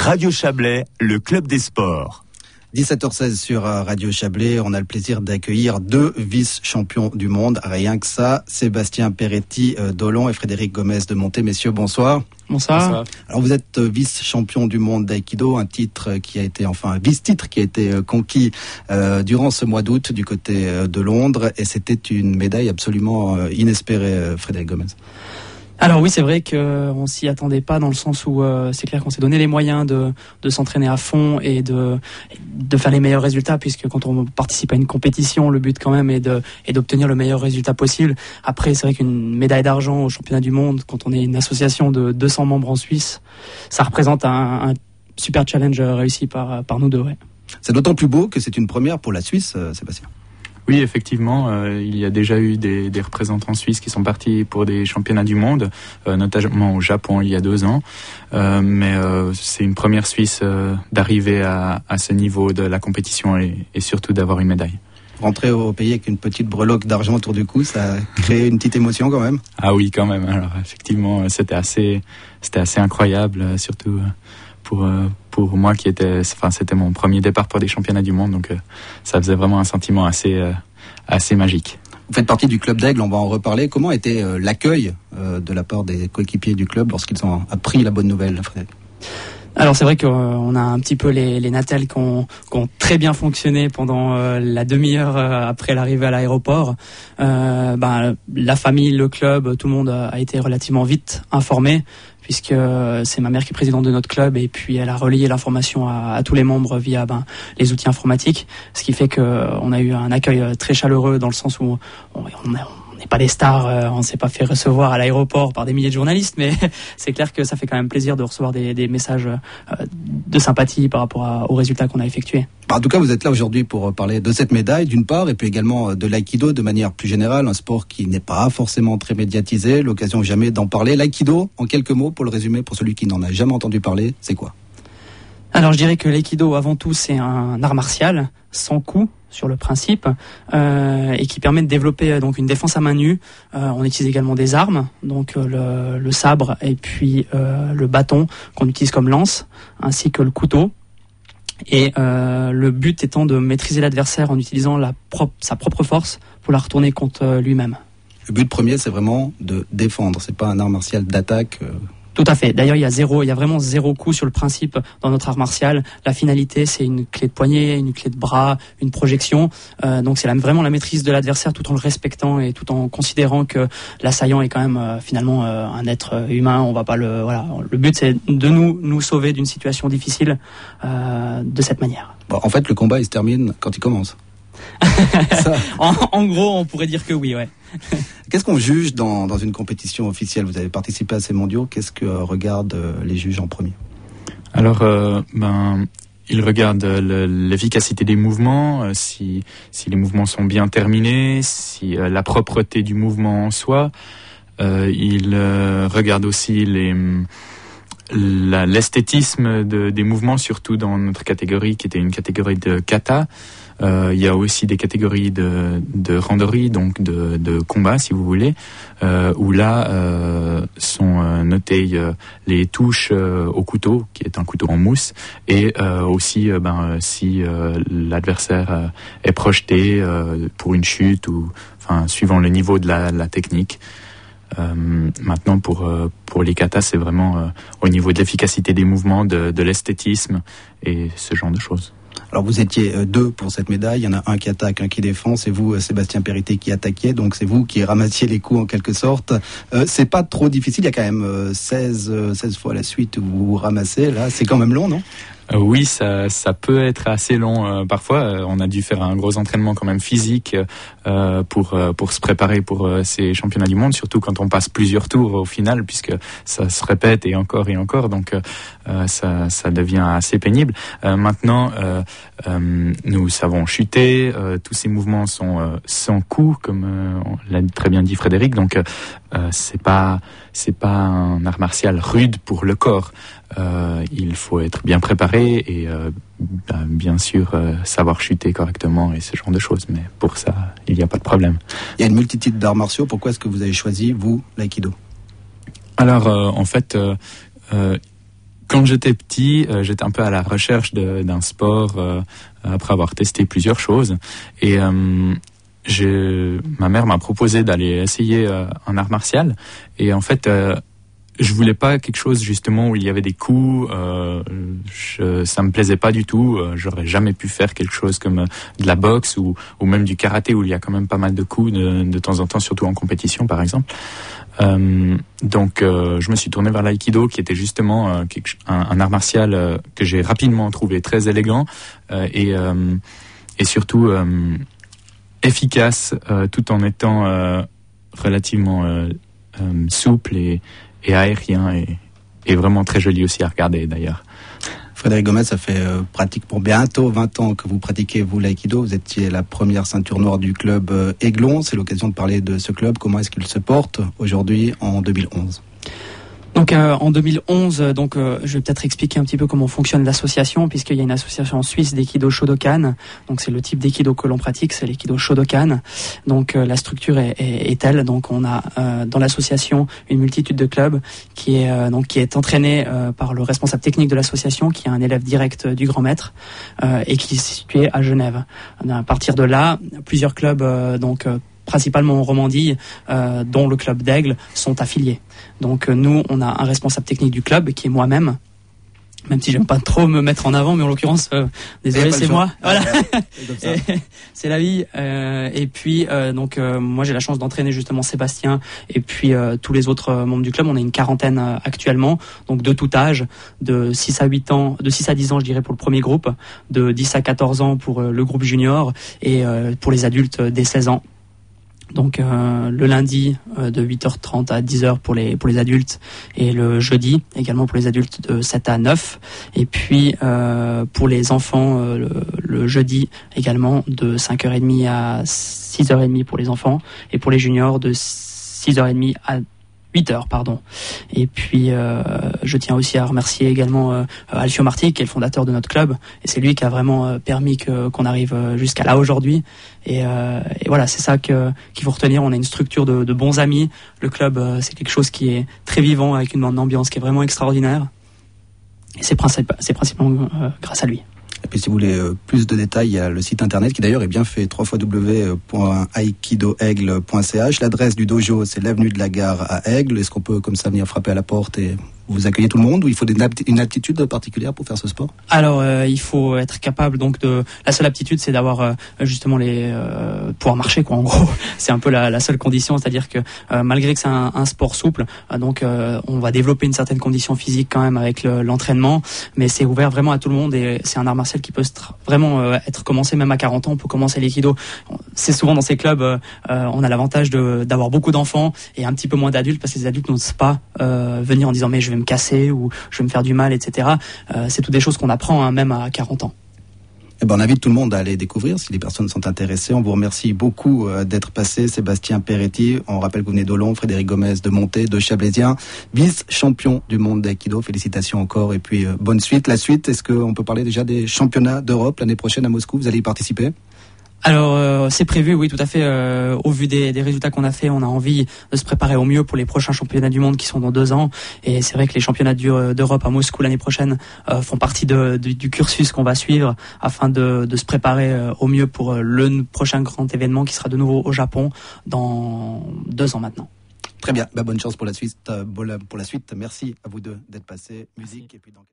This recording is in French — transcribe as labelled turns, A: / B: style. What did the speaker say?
A: Radio Chablais, le club des sports.
B: 17h16 sur Radio Chablais, on a le plaisir d'accueillir 2 vice-champions du monde, rien que ça, Sébastien Peretti d'Olon et Frédéric Gomez de Monté. Messieurs, bonsoir.
C: Bonsoir.
B: Alors vous êtes vice-champion du monde d'aïkido, un vice-titre qui a été conquis durant ce mois d'août du côté de Londres, et c'était une médaille absolument inespérée, Frédéric Gomez.
C: Alors oui, c'est vrai qu'on s'y attendait pas, dans le sens où c'est clair qu'on s'est donné les moyens de s'entraîner à fond et de faire les meilleurs résultats, puisque quand on participe à une compétition, le but quand même est d'obtenir le meilleur résultat possible. Après, c'est vrai qu'une médaille d'argent au championnat du monde, quand on est une association de 200 membres en Suisse, ça représente un super challenge réussi par nous deux. Ouais.
B: C'est d'autant plus beau que c'est une première pour la Suisse, Sébastien.
D: Oui, effectivement, il y a déjà eu des représentants suisses qui sont partis pour des championnats du monde, notamment au Japon il y a 2 ans. Mais c'est une première Suisse d'arriver à ce niveau de la compétition et surtout d'avoir une médaille.
B: Rentrer au pays avec une petite breloque d'argent autour du cou, ça a créé une petite émotion quand même.
D: Ah oui, quand même. Alors effectivement, c'était assez incroyable, surtout pour moi c'était mon premier départ pour des championnats du monde, donc ça faisait vraiment un sentiment assez magique.
B: Vous faites partie du club d'Aigle, on va en reparler. Comment était l'accueil de la part des coéquipiers du club lorsqu'ils ont appris la bonne nouvelle, Frédéric ?
C: Alors c'est vrai qu'on a un petit peu les natels qui ont très bien fonctionné pendant la demi-heure après l'arrivée à l'aéroport. La famille, le club, tout le monde a été relativement vite informé, puisque c'est ma mère qui est présidente de notre club, et puis elle a relayé l'information à tous les membres via les outils informatiques, ce qui fait qu'on a eu un accueil très chaleureux, dans le sens où on n'est pas des stars, on ne s'est pas fait recevoir à l'aéroport par des milliers de journalistes, mais c'est clair que ça fait quand même plaisir de recevoir des messages de sympathie par rapport aux résultats qu'on a effectués.
B: En tout cas, vous êtes là aujourd'hui pour parler de cette médaille, d'une part, et puis également de l'aïkido de manière plus générale, un sport qui n'est pas forcément très médiatisé, l'occasion jamais d'en parler. L'aïkido, en quelques mots, pour le résumer, pour celui qui n'en a jamais entendu parler, c'est quoi ?
C: Alors je dirais que l'aïkido, avant tout, c'est un art martial, sans coup, sur le principe, et qui permet de développer donc une défense à main nue. On utilise également des armes, donc le sabre et puis le bâton qu'on utilise comme lance, ainsi que le couteau. Et le but étant de maîtriser l'adversaire en utilisant sa propre force pour la retourner contre lui-même.
B: Le but premier, c'est vraiment de défendre, c'est pas un art martial d'attaque.
C: Tout à fait. D'ailleurs, il y a vraiment 0 coup sur le principe dans notre art martial. La finalité, c'est une clé de poignet, une clé de bras, une projection. Donc c'est vraiment la maîtrise de l'adversaire, tout en le respectant et tout en considérant que l'assaillant est quand même finalement un être humain. On va pas Le but, c'est de nous sauver d'une situation difficile de cette manière.
B: Bon, en fait, le combat, il se termine quand il commence.
C: En gros, on pourrait dire que oui, ouais.
B: Qu'est-ce qu'on juge dans une compétition officielle ? Vous avez participé à ces mondiaux. Qu'est-ce que regardent les juges en premier ?
D: Alors, ils regardent l'efficacité des mouvements, si les mouvements sont bien terminés, si la propreté du mouvement en soi. Ils regardent aussi l'esthétisme des mouvements, surtout dans notre catégorie qui était une catégorie de kata. Il y a aussi des catégories de randori, donc de combat si vous voulez, où là sont notées les touches au couteau, qui est un couteau en mousse, et aussi si l'adversaire est projeté pour une chute, ou suivant le niveau de la technique. Maintenant pour les katas, c'est vraiment au niveau de l'efficacité des mouvements, de l'esthétisme et ce genre de choses.
B: Alors vous étiez 2 pour cette médaille, il y en a un qui attaque, un qui défend, c'est vous Sébastien Peretti qui attaquiez, donc c'est vous qui ramassiez les coups en quelque sorte. C'est pas trop difficile, il y a quand même 16 fois la suite où vous ramassez, là c'est quand même long, non ?
D: Oui, ça peut être assez long parfois. On a dû faire un gros entraînement quand même physique pour se préparer pour ces championnats du monde, surtout quand on passe plusieurs tours au final, puisque ça se répète et encore, donc ça devient assez pénible. Maintenant, nous savons chuter, tous ces mouvements sont sans coup, comme l'a très bien dit Frédéric, donc c'est pas un art martial rude pour le corps. Il faut être bien préparé et bien sûr savoir chuter correctement et ce genre de choses, mais pour ça il n'y a pas de problème.
B: Il y a une multitude d'arts martiaux, pourquoi est-ce que vous avez choisi, vous, l'aïkido ?
D: Alors en fait Quand j'étais petit, j'étais un peu à la recherche d'un sport après avoir testé plusieurs choses. Et ma mère m'a proposé d'aller essayer un art martial. Et en fait, je voulais pas quelque chose justement où il y avait des coups. Ça me plaisait pas du tout. J'aurais jamais pu faire quelque chose comme de la boxe ou même du karaté où il y a quand même pas mal de coups de temps en temps, surtout en compétition par exemple. Donc je me suis tourné vers l'aïkido qui était justement un art martial que j'ai rapidement trouvé très élégant et surtout efficace tout en étant relativement souple et aérien et vraiment très joli aussi à regarder d'ailleurs.
B: Frédéric Gomez, ça fait pratiquement bientôt 20 ans que vous pratiquez vous l'aïkido. Vous étiez la première ceinture noire du club Aiglon. C'est l'occasion de parler de ce club. Comment est-ce qu'il se porte aujourd'hui en 2011 ?
C: Donc en 2011, je vais peut-être expliquer un petit peu comment fonctionne l'association, puisqu'il y a une association suisse d'Aikido Shodokan. Donc c'est le type d'Aikido que l'on pratique, c'est l'Aikido Shodokan. Donc la structure est telle. Donc on a dans l'association une multitude de clubs qui est entraîné par le responsable technique de l'association, qui est un élève direct du grand maître et qui est situé à Genève. À partir de là, plusieurs clubs principalement en Romandie, dont le club d'Aigle, sont affiliés. Donc nous, on a un responsable technique du club, qui est moi-même, même si j'aime pas trop me mettre en avant, mais en l'occurrence, désolé, c'est moi. Voilà, c'est la vie. Et puis, moi, j'ai la chance d'entraîner justement Sébastien et puis tous les autres membres du club. On a une quarantaine actuellement, donc de tout âge, de 6 à 8 ans, de 6 à 10 ans, je dirais, pour le premier groupe, de 10 à 14 ans pour le groupe junior et pour les adultes dès 16 ans. Donc le lundi de 8h30 à 10h pour les adultes et le jeudi également pour les adultes de 7 à 9 et puis pour les enfants le jeudi également de 5h30 à 6h30 pour les enfants et pour les juniors de 6h30 à 8h, pardon. Et puis je tiens aussi à remercier également Alfio Marti, qui est le fondateur de notre club, et c'est lui qui a vraiment permis qu'on arrive jusqu'à là aujourd'hui. Et voilà, c'est ça qu'il faut retenir. On a une structure de bons amis. Le club, c'est quelque chose qui est très vivant, avec une ambiance qui est vraiment extraordinaire. Et c'est principalement grâce à lui.
B: Et puis si vous voulez plus de détails, il y a le site internet qui d'ailleurs est bien fait, www.aikidoaigle.ch. L'adresse du dojo, c'est l'avenue de la Gare à Aigle. Est-ce qu'on peut comme ça venir frapper à la porte et vous accueillez tout le monde, ou il faut une aptitude particulière pour faire ce sport?
C: Alors il faut être capable la seule aptitude, c'est d'avoir justement pouvoir marcher quoi, en gros. C'est un peu la seule condition, c'est-à-dire que malgré que c'est un sport souple, on va développer une certaine condition physique quand même avec l'entraînement, mais c'est ouvert vraiment à tout le monde et c'est un art martial qui peut vraiment être commencé même à 40 ans. On peut commencer l'aïkido. C'est souvent dans ces clubs, on a l'avantage d'avoir beaucoup d'enfants et un petit peu moins d'adultes, parce que les adultes n'osent pas venir en disant mais je vais me casser ou je vais me faire du mal, etc. C'est toutes des choses qu'on apprend même à 40 ans.
B: On invite tout le monde à aller découvrir si les personnes sont intéressées. On vous remercie beaucoup d'être passé. Sébastien Peretti, on rappelle que vous venez d'Olon, Frédéric Gomez de Monté, de Chablaisien, vice-champion du monde d'aïkido. Félicitations encore et puis bonne suite. La suite, est-ce qu'on peut parler déjà des championnats d'Europe l'année prochaine à Moscou? Vous allez y participer?
C: Alors c'est prévu, oui, tout à fait. Au vu des résultats qu'on a fait, on a envie de se préparer au mieux pour les prochains championnats du monde qui sont dans 2 ans. Et c'est vrai que les championnats d'Europe à Moscou l'année prochaine font partie du cursus qu'on va suivre afin de se préparer au mieux pour le prochain grand événement qui sera de nouveau au Japon dans 2 ans maintenant.
B: Très bien, bonne chance pour la suite. Merci à vous deux d'être passés. Musique et puis donc...